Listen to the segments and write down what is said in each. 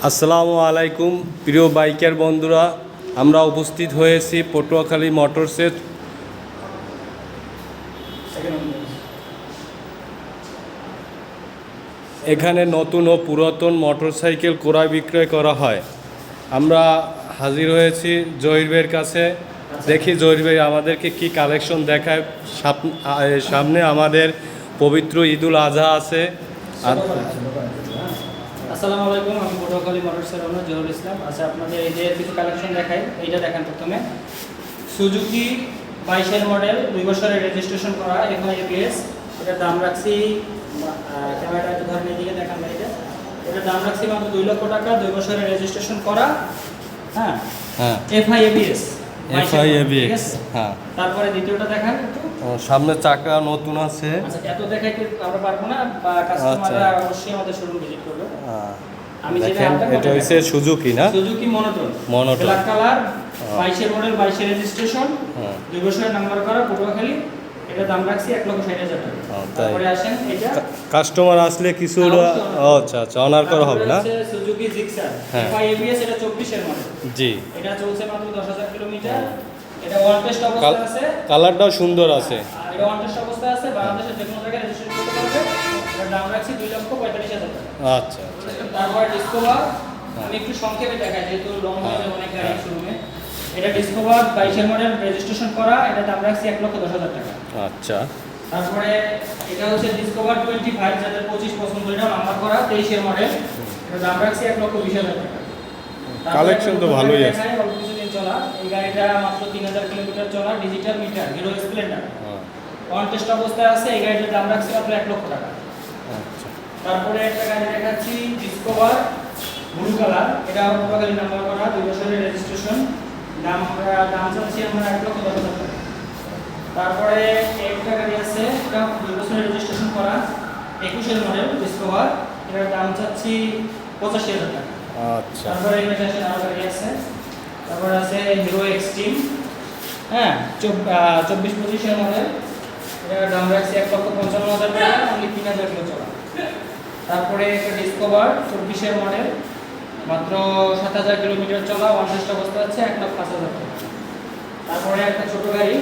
আসসালামু আলাইকুম প্রিয় বাইকার বন্ধুরা, আমরা উপস্থিত হয়েছি পটুয়াখালী মোটরসের এখানে নতুন ও পুরাতন মোটরসাইকেল ক্রয় বিক্রয় করা হয়। আমরা হাজির হয়েছি জহির ভাইয়ের কাছে। দেখি জহির ভাই আমাদেরকে কি কালেকশন দেখায়। সামনে আমাদের পবিত্র ঈদুল আজহা আছে। আসসালামু আলাইকুম, আমি পটুয়াখালী মোটরসের ওনার জহুরুল ইসলাম। আচ্ছা, আপনাদের এই যে কিছু কালেকশন দেখাই। এইটা দেখেন, প্রথমে সুজুকি 22-এর মডেল, 2 বছরের রেজিস্ট্রেশন করা FIABS। এটার দাম রাখছি, ক্যামেরাটা একটু ধরেন এদিকে দেখান ভাই। এটার দাম রাখছি মাত্র 2 লক্ষ টাকা, 2 বছরের রেজিস্ট্রেশন করা। হ্যাঁ, FIABS। হ্যাঁ, তারপরে দ্বিতীয়টা দেখান। সামনে চাকা নতুন আছে। আচ্ছা, এত দেখাই কি আমরা পারবো না, বা কাস্টমাররা অবশ্যই আমাদের শোরুম ভিজিট করবে। আমি দেখেন, এটা হচ্ছে সুজুকি না, সুজুকি মনোটন ব্ল্যাক কালার, 22-এর মডেল, 22-এর রেজিস্ট্রেশন, 2 বছরের নাম্বার করা, পটুয়াখালী। এটা দাম রাখছি 1,60,000 টাকা। তারপরে আসেন, এটা কাস্টমার আসলে কিছু আচ্ছা অনার করা হবে না। সুজুকি জিক্সার FIABS, এটা 24-এর মডেল। জি, এটা চলছে মাত্র 10,000 কিলোমিটার। এটা ওয়ান টেস্ট অবস্থায় আছে, কালারটাও সুন্দর আছে। এটা ওয়ান টেস্ট অবস্থায় আছে, বাংলাদেশের যে কোনো জায়গায় রেজিস্ট্রেশন করতে পারবে। এটার দাম রাখছি 2,45,000 টাকা। আচ্ছা, তারপরে ডিসকভার, আমি একটু সংক্ষেপে দেখাই যেহেতু লং হয়ে যাবে অনেক গাড়ি শোরুমে। এটা ডিসকভার 22-এর মডেল, রেজিস্ট্রেশন করা। এটা দাম রাখছি 1,10,000 টাকা। আচ্ছা, তারপরে এটা হচ্ছে ডিসকভার 25, যাদের 25 পছন্দ, এটা নাম্বার করা, 23-এর মডেল। এটা দাম রাখছি 1,20,000 টাকা। কালেকশন তো ভালোই আছে। অল্প কিছুদিন চলা এই গাড়িটা, মাত্র 3,000 কিলোমিটার চলা, digital meter, hero Splendor, on test অবস্থায় আছে। এই গাড়িটার দাম রাখছি মাত্র 1 লক্ষ টাকা। আচ্ছা, তারপরে একটা গাড়ি দেখাচ্ছি, ডিসকভার ব্লু কালার। এটা পটুয়াখালী নাম্বার করা, 2 বছরের রেজিস্ট্রেশন, দাম চাচ্ছি আমরা 1,10,000 টাকা। তারপরে একটা গাড়ি আছে, এটা 2 বছরের রেজিস্ট্রেশন করা, 21-এর মডেল, ডিসকভার। এটার দাম চাচ্ছি 85,000 টাকা। আচ্ছা, তারপরে এই পাশে আরো গাড়ি আছে। তারপরে আছে হিরো এক্সট্রিম, হ্যাঁ, 24-25-এর মডেল। এটার দাম রাখছি 1,55,000 টাকা, অনলি 3,000 কিলো চলা। তারপরে একটা ডিসকভার 24-এর মডেল, মাত্র 7,000 কিলোমিটার চলা, ওয়ান টেস্ট অবস্থা আছে, 1,05,000 টাকা। তারপরে একটা ছোট গাড়ি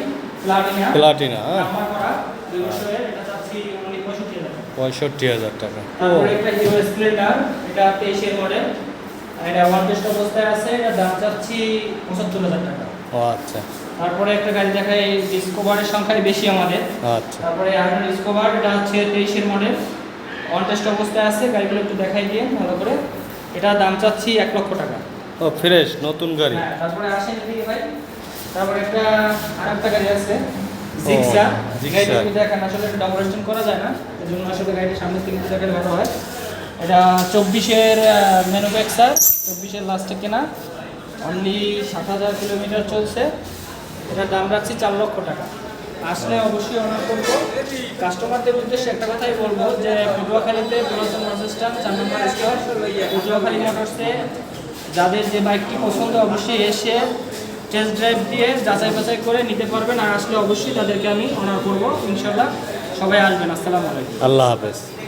প্লাটিনা নাম্বার করা, 2 বছরের, এটা চাচ্ছি অনলি 65,000 টাকা। তারপরে একটা হিরো স্প্লেন্ডার, এটা 23-এর মডেল, এটা ওয়ান টেস্ট অবস্থায় আছে, এটা দাম চাচ্ছি 75,000 টাকা। ও আচ্ছা, তারপরে একটা গাড়ি দেখাই, ডিসকভারের সংখ্যাই বেশি আমাদের। আচ্ছা, তারপরে আরেকটা ডিসকভার, এটা হচ্ছে 23-এর মডেল, ওয়ান টেস্ট অবস্থায় আছে। গাড়িগুলো একটু দেখাই দিয়ে ভালো করে। এটা দাম চাচ্ছি 1 লক্ষ টাকা। ও ফ্রেশ নতুন গাড়ি। হ্যাঁ, তারপরে আসেন এদিকে ভাই। তারপরে আরেকটা গাড়ি আছে, জিক্সার। গাড়িটা একটু দেখেন, আসলে এটা ডেমনস্ট্রেশন করা যায় না, এজন্য আসলে গাড়িটা সামনে থেকে দেখালে ভালো হয়। এটা 24-এর ম্যানুফ্যাকচার, 24-এর লাস্টে কেনা, অনলি 7,000 কিলোমিটার চলছে। এটার দাম রাখছি 4 লক্ষ টাকা। আসলে অবশ্যই অনার করবো। কাস্টমারদের উদ্দেশ্যে একটা কথাই বলবো যে পটুয়াখালীতে পুরাতন বাস স্ট্যান্ড 4 নম্বর স্টোর পটুয়াখালী মোটরসে যাদের যে বাইকটি পছন্দ, অবশ্যই এসে টেস্ট ড্রাইভ দিয়ে যাচাই বাছাই করে নিতে পারবেন। আর আসলে অবশ্যই তাদেরকে আমি অনার করবো, ইনশাল্লাহ। সবাই আসবেন। আসসালামু আলাইকুম। আল্লাহ হাফেজ।